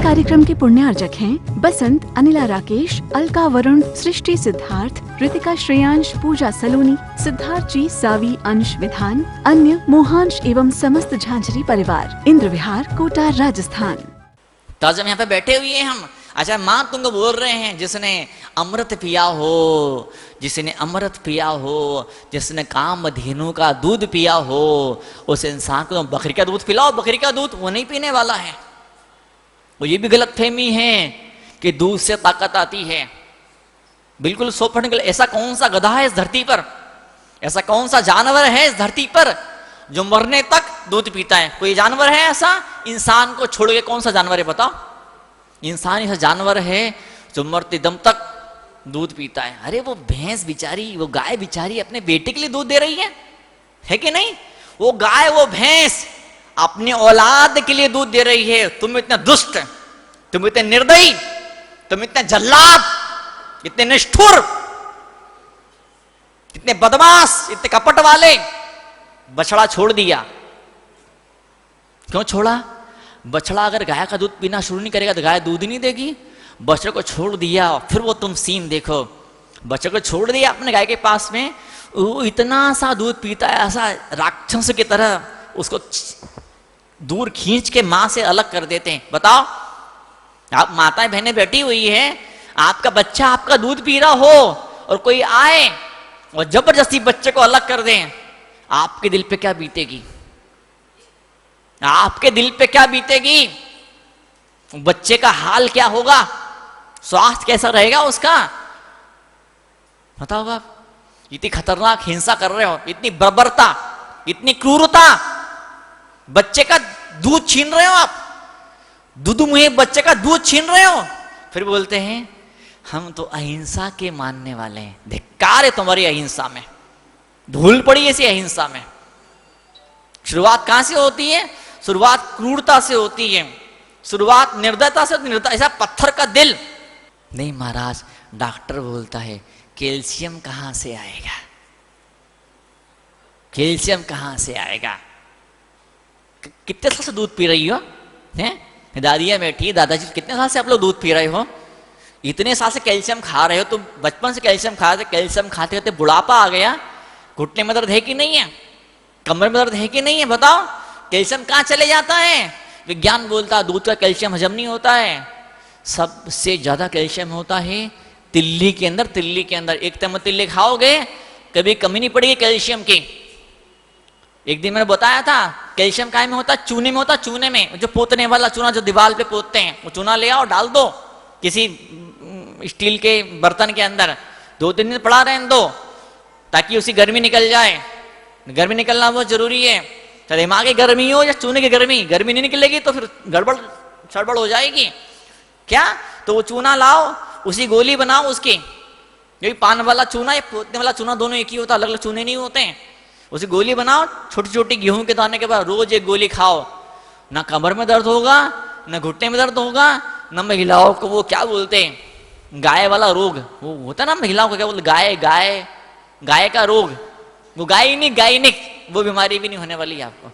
कार्यक्रम के पुण्यार्जक हैं बसंत, अनिला राकेश, अलका वरुण, सृष्टि सिद्धार्थ, ऋतिका श्रेयांश, पूजा सलोनी, सिद्धार्थ जी, सावी, अंश विधान, अन्य मोहांश एवं समस्त झांझरी परिवार, इंद्र विहार, कोटा, राजस्थान। तो आज हम यहाँ पे बैठे हुए हैं हम। अच्छा, माँ तुमको बोल रहे हैं जिसने अमृत पिया हो, जिसने अमृत पिया हो, जिसने कामधेनु का दूध पिया हो, उस इंसान को बकरी का दूध पिलाओ। बकरी का दूध वो नहीं पीने वाला है। वो ये भी गलतफहमी है कि दूध से ताकत आती है। बिल्कुल 100% गलत। ऐसा कौन सा गधा है इस धरती पर, ऐसा कौन सा जानवर है इस धरती पर जो मरने तक दूध पीता है? कोई जानवर है ऐसा? इंसान को छोड़ के कौन सा जानवर है बताओ? इंसान ऐसा जानवर है जो मरते दम तक दूध पीता है। अरे वो भैंस बिचारी, वो गाय बिचारी अपने बेटे के लिए दूध दे रही है कि नहीं? वो गाय, वो भैंस अपनी औलाद के लिए दूध दे रही है। तुम इतने दुष्ट, तुम इतने निर्दयी, तुम इतने जल्लाद, इतने निष्ठुर, इतने बदमाश, इतने कपट वाले, बछड़ा छोड़ दिया। क्यों छोड़ा? बछड़ा अगर गाय का दूध पीना शुरू नहीं करेगा तो गाय दूध ही नहीं देगी। बछड़े को छोड़ दिया, फिर वो तुम सीन देखो। बछड़े को छोड़ दिया अपने गाय के पास में, वो इतना सा दूध पीता है, ऐसा राक्षस की तरह उसको दूर खींच के मां से अलग कर देते हैं। बताओ, आप माताएं बहनें बैठी हुई है, आपका बच्चा आपका दूध पी रहा हो और कोई आए और जबरदस्ती बच्चे को अलग कर दें, आपके दिल पे क्या बीतेगी? आपके दिल पे क्या बीतेगी? बच्चे का हाल क्या होगा? स्वास्थ्य कैसा रहेगा उसका? बताओ आप, इतनी खतरनाक हिंसा कर रहे हो, इतनी बर्बरता, इतनी क्रूरता, बच्चे का दूध छीन रहे हो आप, दूध मुहे बच्चे का दूध छीन रहे हो। फिर बोलते हैं हम तो अहिंसा के मानने वाले हैं। धिक्कार है तुम्हारी अहिंसा में, धूल पड़ी ऐसी अहिंसा में। शुरुआत कहां से होती है? शुरुआत क्रूरता से होती है, शुरुआत निर्दयता से। निर्दय ऐसा पत्थर का दिल नहीं महाराज। डॉक्टर बोलता है कैल्शियम कहां से आएगा? कैल्शियम कहां से आएगा? कितने साल से दूध पी रही हो? हैं दादियां बैठी, दादाजी, कितने साल से आप लोग दूध पी रहे हो? इतने साल से कैल्शियम खा रहे हो, तुम बचपन से कैल्शियम खा रहे थे। कैल्शियम खाते खाते बुढ़ापा आ गया, घुटने में दर्द है कि नहीं है? कमर में दर्द है कि नहीं है? बताओ, कैल्शियम कहां चले जाता है? विज्ञान बोलता है दूध का कैल्शियम हजम नहीं होता है। सबसे ज्यादा कैल्शियम होता है तिल्ली के अंदर। तिल्ली के अंदर एक चम्मच तिल्ली खाओगे कभी कमी नहीं पड़ेगी कैल्शियम की। एक दिन मैंने बताया था कैल्शियम काय में होता? चूने में होता। चूने में जो पोतने वाला चूना जो दीवार पे पोतते हैं, वो चूना ले आओ, डाल दो किसी स्टील के बर्तन के अंदर, 2-3 दिन पड़ा रहने दो ताकि उसी गर्मी निकल जाए। गर्मी निकलना बहुत जरूरी है। चाहे दिमाग की गर्मी हो या चूने की गर्मी, गर्मी नहीं निकलेगी तो फिर गड़बड़ सड़बड़ हो जाएगी। क्या? तो वो चूना लाओ, उसी गोली बनाओ उसकी। यही पान वाला चूना या पोतने वाला चूना दोनों एक ही होता, अलग अलग चूने नहीं होते हैं। उसी गोली बनाओ, छोटी छोटी गेहूं के दाने के बाद रोज एक गोली खाओ। ना कमर में दर्द होगा, ना घुटने में दर्द होगा, ना महिलाओं को वो क्या बोलते हैं गाय वाला रोग, वो होता ना महिलाओं को क्या बोलते, गाय गाय गाय का रोग, वो गायनिक गायनिक वो बीमारी भी नहीं होने वाली है आपको।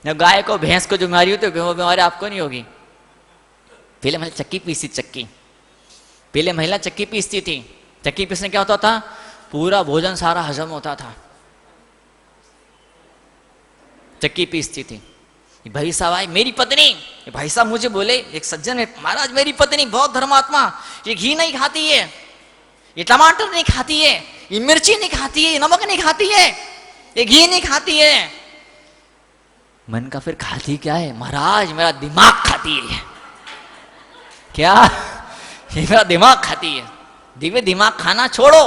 जब गाय को भैंस को जो बीमारी होती है वो बीमारी आपको नहीं होगी। पहले महिला चक्की पीसती, चक्की पहले महिला चक्की पीसती थी। चक्की पीसने क्या होता था? पूरा भोजन सारा हजम होता था। चक्की पीसती थी। भाई साहब आए, मेरी पत्नी, भाई साहब मुझे बोले, एक सज्जन है, महाराज मेरी पत्नी बहुत धर्मात्मा, ये घी नहीं खाती है, ये टमाटर नहीं खाती है, ये मिर्ची नहीं खाती है, ये नमक नहीं खाती है, ये घी नहीं खाती है। मन का फिर खाती क्या है? महाराज मेरा दिमाग खाती है। क्या? ये मेरा दिमाग खाती है। दिव्य दिमाग खाना छोड़ो,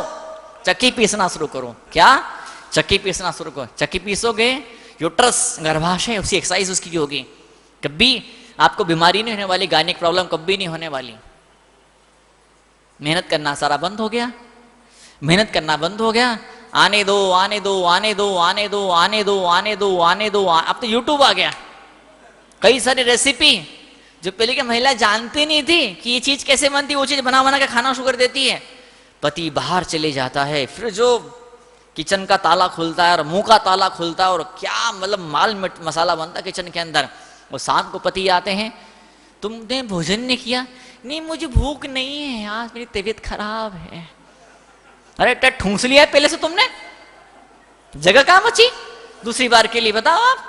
चक्की पीसना शुरू करो। क्या? चक्की पीसना शुरू करो। चक्की पीसोगे, यूट्रस गर्भाशय उसकी एक्सरसाइज उसकी होगी, कभी आपको बीमारी नहीं होने वाली, गायनिक प्रॉब्लम कभी नहीं होने वाली। मेहनत करना सारा बंद हो गया, मेहनत करना बंद हो गया। आने दो आने दो आने दो आने दो आने दो आने दो आने दो। अब तो यूट्यूब आ गया, कई सारी रेसिपी जो पहले की महिला जानती नहीं थी कि ये चीज कैसे बनती, वो चीज बना बना के खाना शुरू कर देती है। पति बाहर चले जाता है, फिर जो किचन का ताला खुलता है और मुंह का ताला खुलता है और क्या मतलब माल मसाला बनता है किचन के अंदर। और शाम को पति आते हैं, तुमने भोजन नहीं किया? नहीं मुझे भूख नहीं है, आज मेरी तबीयत खराब है। अरे ठूंस लिया है पहले से तुमने, जगह कहां बची दूसरी बार के लिए? बताओ आप,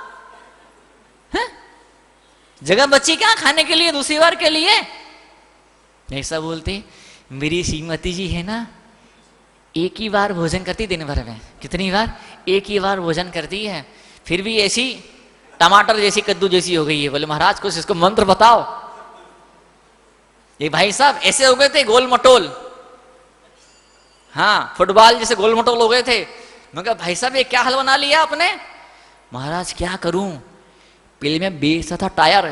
है? जगह बची क्या खाने के लिए दूसरी बार के लिए? ऐसा बोलते, मेरी श्रीमती जी है ना, एक ही बार भोजन करती दिन भर में। कितनी बार? एक ही बार भोजन करती है, फिर भी ऐसी टमाटर जैसी कद्दू जैसी हो गई है। बोले महाराज कुछ इसको मंत्र बताओ। ये भाई साहब ऐसे हो गए थे गोल मटोल, हाँ फुटबॉल जैसे गोल मटोल हो गए थे। मैं कहा भाई साहब ये क्या हाल बना लिया आपने? महाराज क्या करूं, पहले में बेचता था टायर,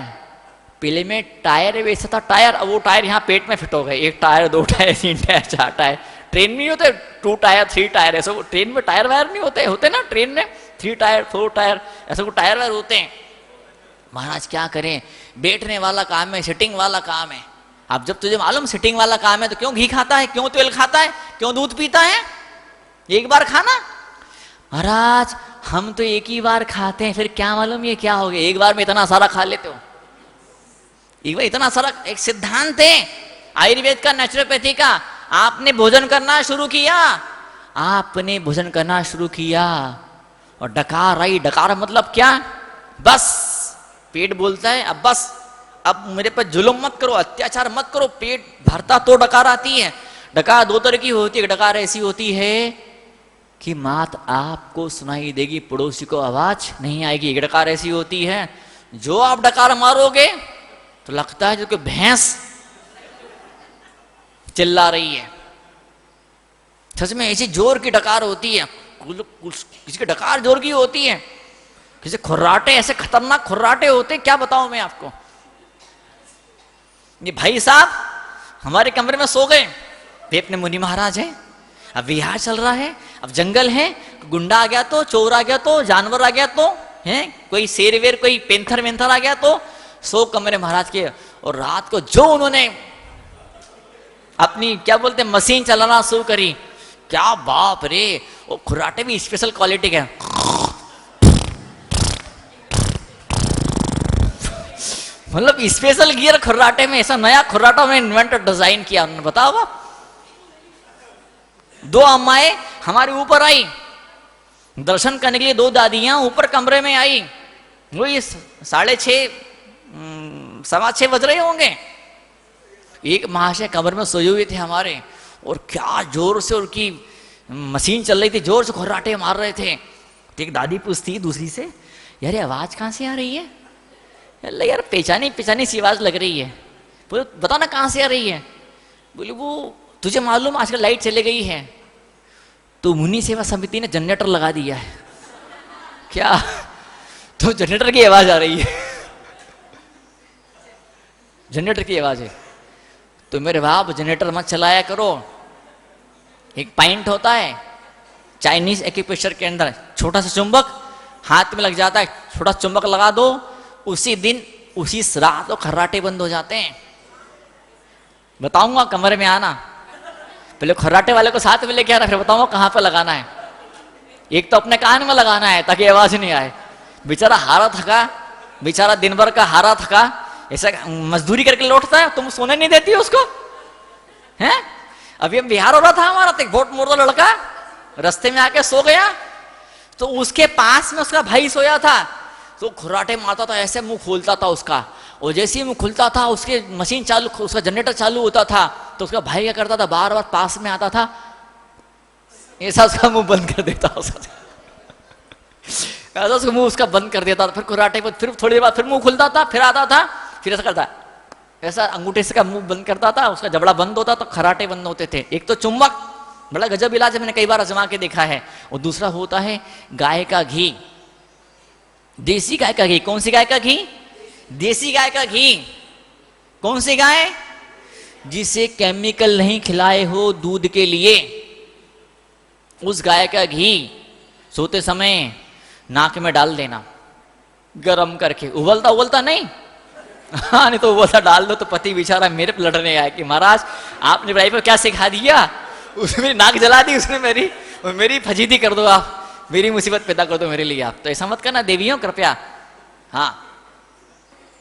पहले में टायर बेचता था टायर, अब वो टायर यहाँ पेट में फिट हो गए। एक टायर, दो टायर, तीन टायर, चार टायर। ट्रेन में नहीं होते 2 टायर 3 टायर, ऐसे ट्रेन में टायर वायर नहीं होते, होते ना ट्रेन में 3 टायर 4 टायर, ऐसे को टायर वायर होते हैं। महाराज क्या करें, बैठने वाला काम है, सिटिंग वाला काम है। अब जब तुझे मालूम सिटिंग वाला काम है तो क्यों घी खाता है, क्यों तेल खाता है, क्यों दूध पीता है? एक बार खाना। महाराज हम तो एक ही बार खाते हैं, फिर क्या मालूम ये क्या हो गया, एक बार में इतना सारा खा लेते हो, एक बार इतना सारा। एक सिद्धांत है आयुर्वेद का, नेचुरोपैथी का। आपने भोजन करना शुरू किया, आपने भोजन करना शुरू किया और डकार आई। डकार मतलब क्या? बस पेट बोलता है अब बस, अब मेरे पर जुल्म मत करो, अत्याचार मत करो। पेट भरता तो डकार आती है। डकार 2 तरह की होती है। डकार ऐसी होती है कि मात आपको सुनाई देगी, पड़ोसी को आवाज नहीं आएगी। एक डकार ऐसी होती है जो आप डकार मारोगे तो लगता है जो कि भैंस चिल्ला रही है। सच में ऐसी जोर की डकार होती है, किसी की डकार जोर की होती है, किसी खुर्राटे ऐसे खतरनाक खुर्राटे होते हैं, क्या बताऊं मैं आपको। ये भाई साहब हमारे कमरे में सो गए, वे अपने मुनि महाराज हैं, अब विहार चल रहा है, अब जंगल है, गुंडा आ गया तो, चोर आ गया तो, जानवर आ गया तो, है कोई शेर वेर, कोई पेंथर वेंथर आ गया तो, सो कमरे महाराज के। और रात को जो उन्होंने अपनी क्या बोलते हैं मशीन चलाना शुरू करी, क्या बाप रे, वो खुराटे भी स्पेशल क्वालिटी के, मतलब स्पेशल गियर खुर्राटे में, ऐसा नया खुर्राटा में इन्वेंटर डिजाइन किया उन्होंने। बताओ आप, 2 अम्माएं हमारे ऊपर आई दर्शन करने के लिए, 2 दादियां ऊपर कमरे में आई। वही 6:30 6:15 बज रहे होंगे। एक महाशय कमरे में सोए हुए थे हमारे, और क्या जोर से उनकी मशीन चल रही थी, जोर से खुर्राटे मार रहे थे। तो एक दादी पूछती दूसरी से, यार ये आवाज कहाँ से आ रही है? यार पहचानी सी आवाज लग रही है। बोले बता ना कहाँ से आ रही है? बोले वो तुझे मालूम आजकल लाइट चले गई है तो मुनि सेवा समिति ने जनरेटर लगा दिया है। क्या? तो जनरेटर की आवाज आ रही है। जनरेटर की आवाज है। तो मेरे बाप जनरेटर मत चलाया करो। एक पॉइंट होता है चाइनीज एक्यूप्रेशर के अंदर, छोटा सा चुंबक हाथ में लग जाता है, छोटा चुंबक लगा दो, उसी दिन उसी रात तो खर्राटे बंद हो जाते हैं। बताऊंगा कमरे में आना, पहले खर्राटे वाले को साथ में लेके आना, फिर बताऊंगा कहाँ पे लगाना है। एक तो अपने कान में लगाना है ताकि आवाज नहीं आए। बेचारा हारा थका, बेचारा दिन भर का हारा थका, ऐसा मजदूरी करके लौटता है, तुम सोने नहीं देती हो उसको, हैं? अभी हम बिहार हो रहा था हमारा, तो एक बहुत मोटा लड़का रास्ते में आके सो गया, तो उसके पास में उसका भाई सोया था, तो खुराटे मारता था, ऐसे मुंह खोलता था उसका, और जैसे ही मुंह खुलता था उसके मशीन चालू, उसका जनरेटर चालू होता था, तो उसका भाई क्या करता था, बार बार पास में आता था, ऐसा उसका मुंह बंद कर देता, ऐसा उसका मुंह उसका बंद कर देता था। फिर खुराटे पर फिर थोड़ी देर बाद फिर मुंह खुलता था, फिर आता था, फिर ऐसा करता, ऐसा अंगूठे से का मुंह बंद करता था, उसका जबड़ा बंद होता तो खराटे बंद होते थे। एक तो चुंबक, बड़ा गजब इलाज है, मैंने कई बार आजमा के देखा है। और दूसरा होता है गाय का घी, देसी गाय का घी। कौन सी गाय का घी? देसी गाय का घी। कौन सी गाय? जिसे केमिकल नहीं खिलाए हो दूध के लिए, उस गाय का घी सोते समय नाक में डाल देना, गरम करके, उबलता उबलता नहीं, हाँ नहीं तो उबलता डाल दो तो पति बेचारा मेरे पे लड़ने आया कि महाराज आपने भाई पर क्या सिखा दिया, उसने मेरी नाक जला दी, उसने मेरी फजीती कर दो, आप मेरी मुसीबत पैदा कर दो मेरे लिए आप। तो ऐसा मत करना देवियों कृपया। हाँ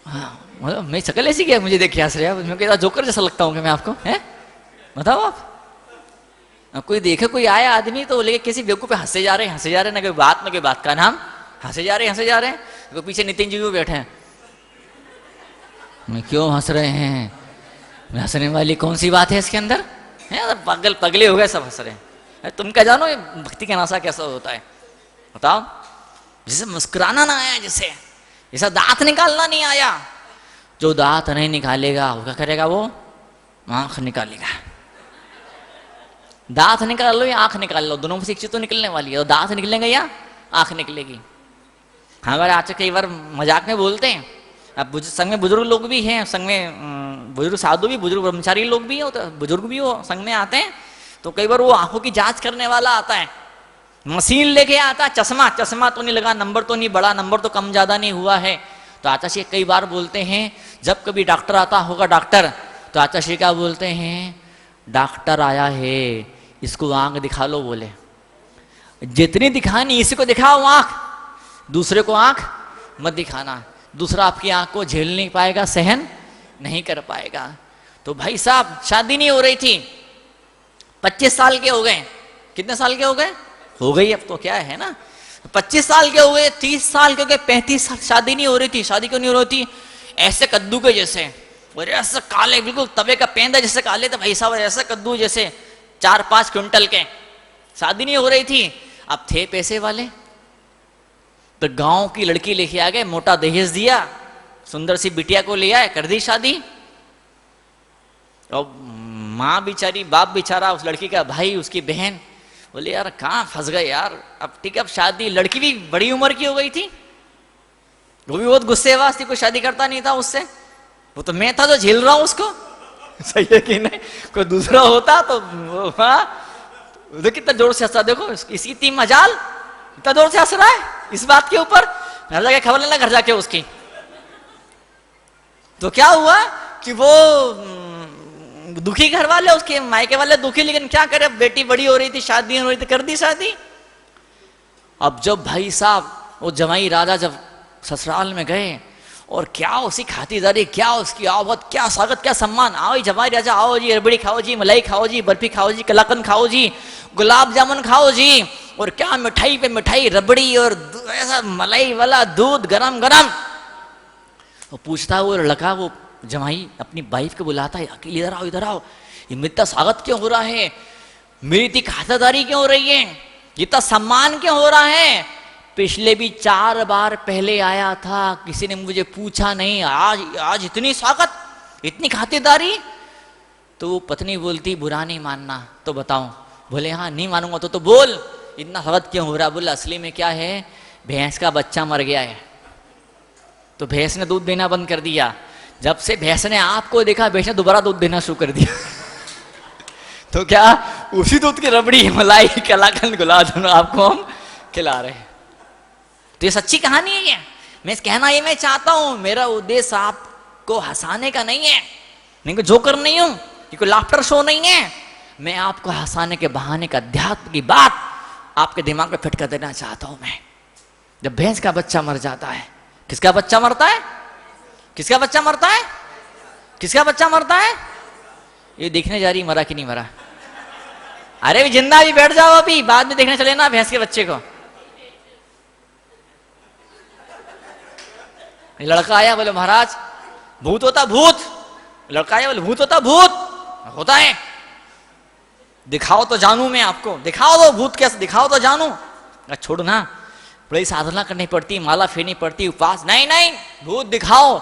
हाँ, मतलब मैं शक्ल ऐसी क्या मुझे देख के हंस रहे हैं? मैं कहता जोकर जैसा लगता हूँ क्या मैं आपको? हैं बताओ आप। कोई देखे कोई आया आदमी तो लेके किसी बेवकूफ पे हंसे जा रहे हैं, ना कोई बात का नाम, हंसे जा रहे हैं। तो पीछे नितिन जी भी बैठे हैं, मैं क्यों हंस रहे हैं? हंसने वाली कौन सी बात है इसके अंदर? है पागल पगले हो गए सब हंस रहे हैं। तुम क्या जानो ये भक्ति का नशा कैसा होता है? बताओ। जिसे मुस्कुराना ना आया, जैसा दांत निकालना नहीं आया, जो दांत नहीं निकालेगा वो क्या करेगा? वो आंख निकालेगा। दांत निकाल लो या आंख निकाल लो, दोनों में से एक चीज तो निकलने वाली है। तो दांत निकलेंगे या आंख निकलेगी? हमारे आचार्य कई बार मजाक में बोलते हैं, अब संग में बुजुर्ग लोग भी हैं, संग में बुजुर्ग साधु भी, बुजुर्ग ब्रह्मचारी लोग भी हो, तो बुजुर्ग भी हो संग में आते हैं। तो कई बार वो आंखों की जांच करने वाला आता है, मशीन लेके आता है, चश्मा तो नहीं लगा, नंबर तो नहीं बढ़ा, नंबर तो कम ज्यादा नहीं हुआ है। तो आचार्य कई बार बोलते हैं, जब कभी डॉक्टर आता होगा डॉक्टर, तो आचार्य क्या बोलते हैं? डॉक्टर आया है, इसको आंख दिखा लो। बोले जितनी दिखानी इसी को दिखाओ आंख, दूसरे को आंख मत दिखाना। दूसरा आपकी आंख को झेल नहीं पाएगा, सहन नहीं कर पाएगा। तो भाई साहब शादी नहीं हो रही थी, 25 साल के हो गए। कितने साल के हो गए? हो गई अब तो क्या है ना, 25 साल के हो गए, 30 साल के हो गए, 35 साल, शादी नहीं हो रही थी। शादी क्यों नहीं हो रही थी? ऐसे कद्दू के जैसे, और ऐसे काले, बिल्कुल तवे का पेंदा जैसे काले थे भाई साहब, ऐसे कद्दू जैसे 4-5 क्विंटल के। शादी नहीं हो रही थी। अब थे पैसे वाले, तो गांव की लड़की लेके आ गए, मोटा दहेज दिया, सुंदर सी बिटिया को ले आए, कर दी शादी। और माँ बेचारी, बाप बेचारा, उस लड़की का भाई, उसकी बहन, बोले यार कहाँ फंस गए यार। अब ठीक है, अब शादी, लड़की भी बड़ी उम्र की हो गई थी, वो भी बहुत गुस्सेबाज थी, कोई शादी करता नहीं था उससे। वो तो मैं था जो झेल रहा हूं उसको। सही है कि नहीं? कोई दूसरा होता तो तो कितना जोर से हंसा, देखो इसकी इतनी मजाल, इतना जोर से हंस रहा है इस बात के ऊपर। घर जाके खबर लेना, घर जाके उसकी। तो क्या हुआ कि वो दुखी, घर वाले उसके मायके वाले दुखी, लेकिन क्या करे, बेटी बड़ी हो रही थी, शादी हो रही थी, कर दी शादी। अब जब भाई साहब वो जमाई राजा जब ससुराल में गए, और क्या उसकी खातिरदारी, क्या उसकी आवत, क्या स्वागत, क्या सम्मान। आओ जी जमाई राजा, आओ जी, रबड़ी खाओ जी, मलाई खाओ जी, बर्फी खाओ जी, कलाकंद खाओ जी, गुलाब जामुन खाओ जी, और क्या मिठाई पे मिठाई, रबड़ी और ऐसा मलाई वाला दूध गरम गरम। वो पूछता वो लड़का, वो जमाई अपनी वाइफ को बुलाता है, अकेले इधर आओ, इधर आओ, ये इतना स्वागत क्यों हो रहा है, मेरी इतनी खातिरदारी क्यों हो रही है, इतना सम्मान क्यों हो रहा है? पिछले भी 4 बार पहले आया था, किसी ने मुझे पूछा नहीं, आज इतनी स्वागत, इतनी खातिरदारी। तो वो पत्नी बोलती बुरा नहीं मानना, तो बताओ। बोले हाँ नहीं मानूंगा, तो बोल इतना स्वागत क्यों हो रहा? बोला असली में क्या है, भैंस का बच्चा मर गया है, तो भैंस ने दूध देना बंद कर दिया। जब से भैंस ने आपको देखा, भैंस ने दोबारा दूध देना शुरू कर दिया। तो क्या उसी दूध की रबड़ी, मलाई, कलाकंद, गुलाब जामुन आपको हम खिला रहे हैं। तो ये सच्ची कहानी है। ये मैं कहना ये मैं चाहता हूं, मेरा उद्देश्य आपको हंसाने का नहीं है, नहीं कोई जोकर नहीं हूं, ये कोई लाफ्टर शो नहीं है। मैं आपको हंसाने के बहाने का अध्यात्म की बात आपके दिमाग में फिट कर देना चाहता हूं मैं। जब भैंस का बच्चा मर जाता है, किसका बच्चा मरता है? किसका बच्चा मरता है? किसका बच्चा मरता है? ये देखने जा रही मरा कि नहीं मरा। अरे भी जिंदा भी बैठ जाओ, अभी बाद में देखने चले ना भैंस के बच्चे को। लड़का आया, बोले महाराज भूत होता भूत। लड़का आया, बोले भूत होता भूत। होता है, दिखाओ तो जानू मैं आपको, दिखाओ तो भूत कैसे, दिखाओ तो जानू। छोड़ ना, बड़ी साधना करनी पड़ती, माला फेरनी पड़ती, उपवास। नहीं नहीं, भूत दिखाओ,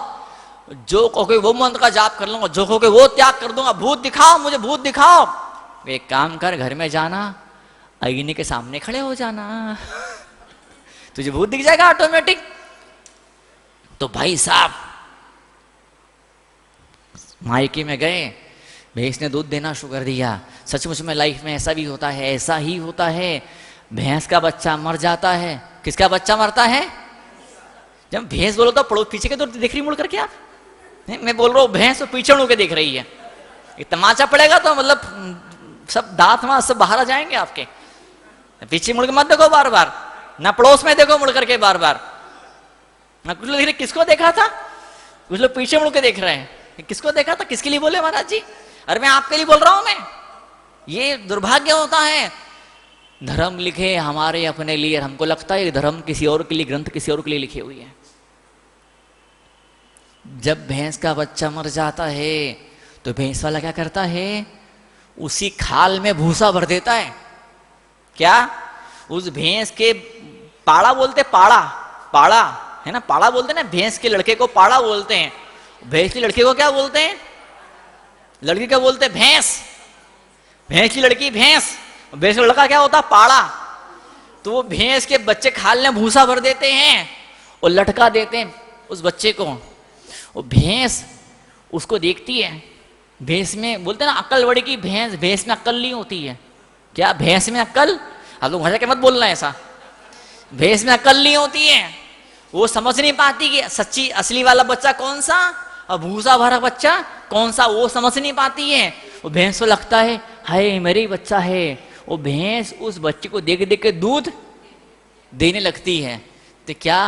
जो कहोगे वो मंत्र का जाप कर लूंगा, जो कहोगे वो त्याग कर दूंगा, भूत दिखाओ मुझे, भूत दिखाओ। एक काम कर, घर में जाना, आईने के सामने खड़े हो जाना, तुझे भूत दिख जाएगा ऑटोमेटिक। तो भाई साहब मायके में गए, भैंस ने दूध देना शुरू कर दिया। सचमुच में लाइफ में ऐसा भी होता है, ऐसा ही होता है। भैंस का बच्चा मर जाता है। किसका बच्चा मरता है? जब भैंस बोलो तो पड़ोस पीछे के तो देख रही मुड़ करके आप, मैं बोल रहा हूँ भैंस तो पीछे मुड़ के देख रही है। ये तमाचा पड़ेगा तो मतलब सब दांत वहां सब बाहर आ जाएंगे आपके। पीछे मुड़ के मत देखो बार बार, ना पड़ोस में देखो मुड़ करके बार बार। ना कुछ लोग किसको देखा था? कुछ लोग पीछे मुड़ के देख रहे हैं, किसको देखा था, किसके लिए बोले महाराज जी? अरे मैं आपके लिए बोल रहा हूं मैं। ये दुर्भाग्य होता है, धर्म लिखे हमारे अपने लिए, हमको लगता है धर्म किसी और के लिए, ग्रंथ किसी और के लिए लिखी हुई है। जब भैंस का बच्चा मर जाता है तो भैंस वाला क्या करता है, उसी खाल में भूसा भर देता है। क्या? उस भैंस के पाड़ा बोलते, पाड़ा, पाड़ा है ना, पाड़ा बोलते हैं ना, भैंस के लड़के को पाड़ा बोलते हैं। भैंस के लड़के को क्या बोलते हैं? लड़की क्या बोलते हैं? भैंस। भैंस की लड़की भैंस, भैंस का लड़का क्या होता? पाड़ा। तो वो भैंस के बच्चे खाल में भूसा भर देते हैं और लटका देते हैं उस बच्चे को। वो भैंस उसको देखती है, भैंस में बोलते हैं ना अक्ल बड़ी की भैंस, भैंस में अक्ल नहीं होती है। क्या भैंस में अक्ल? आप लोग भाषा के मत बोलना ऐसा, भैंस में अक्ल नहीं होती है। वो समझ नहीं पाती कि सच्ची असली वाला बच्चा कौन सा और भूसा भरा बच्चा कौन सा, वो समझ नहीं पाती है। वो भैंस को लगता है हाय मेरा ही बच्चा है। वो भैंस उस बच्चे को देख देख के दूध देने लगती है। तो क्या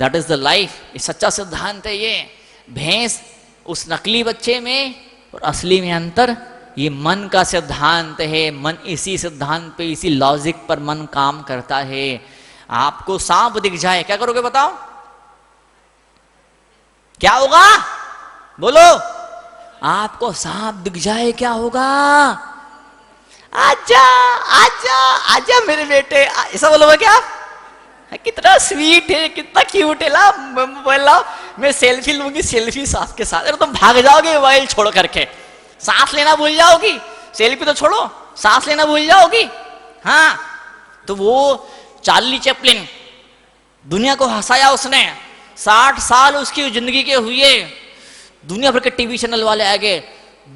दैट इज द लाइफ, ये सच्चा सिद्धांत है। ये भैंस उस नकली बच्चे में और असली में अंतर, ये मन का सिद्धांत है। मन इसी सिद्धांत पे, इसी लॉजिक पर मन काम करता है। आपको सांप दिख जाए क्या करोगे बताओ? क्या होगा? बोलो। आपको सांप दिख जाए क्या होगा? आजा आजा आजा मेरे बेटे, ऐसा बोलोगे क्या? कितना स्वीट है, कितना क्यूट है, ला मोबाइल लाओ, मैं सेल्फी लूंगी, सेल्फी साथ के साथ। अरे तुम भाग जाओगे मोबाइल छोड़ करके, सांस लेना भूल जाओगी। सेल्फी तो छोड़ो, सांस लेना भूल जाओगी। हाँ, तो वो चार्ली चैपलिन, दुनिया को हंसाया उसने। 60 साल उसकी जिंदगी के हुए, दुनिया भर के टीवी चैनल वाले आ गए,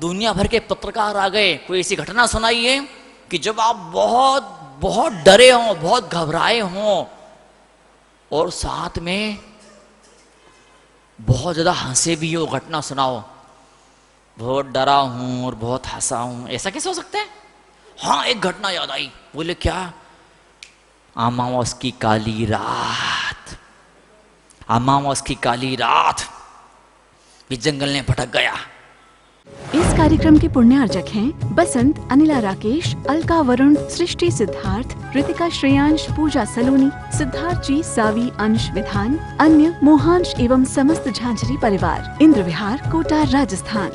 दुनिया भर के पत्रकार आ गए। कोई ऐसी घटना सुनाई है कि जब आप बहुत बहुत डरे हो, बहुत घबराए हो और साथ में बहुत ज्यादा हंसे भी हो, घटना सुनाओ। बहुत डरा हूं और बहुत हंसा हूं, ऐसा कैसे हो सकता है? हाँ, एक घटना याद आई। बोले क्या? अमावस की काली रात, अमावस की काली रात भी जंगल ने भटक गया। इस कार्यक्रम के पुण्यार्जक हैं बसंत, अनिला राकेश, अलका वरुण, सृष्टि सिद्धार्थ, रितिका श्रेयांश, पूजा सलोनी, सिद्धार्थ जी, सावी अंश विधान, अन्य मोहांश एवं समस्त झांझरी परिवार, इंद्र विहार, कोटा, राजस्थान।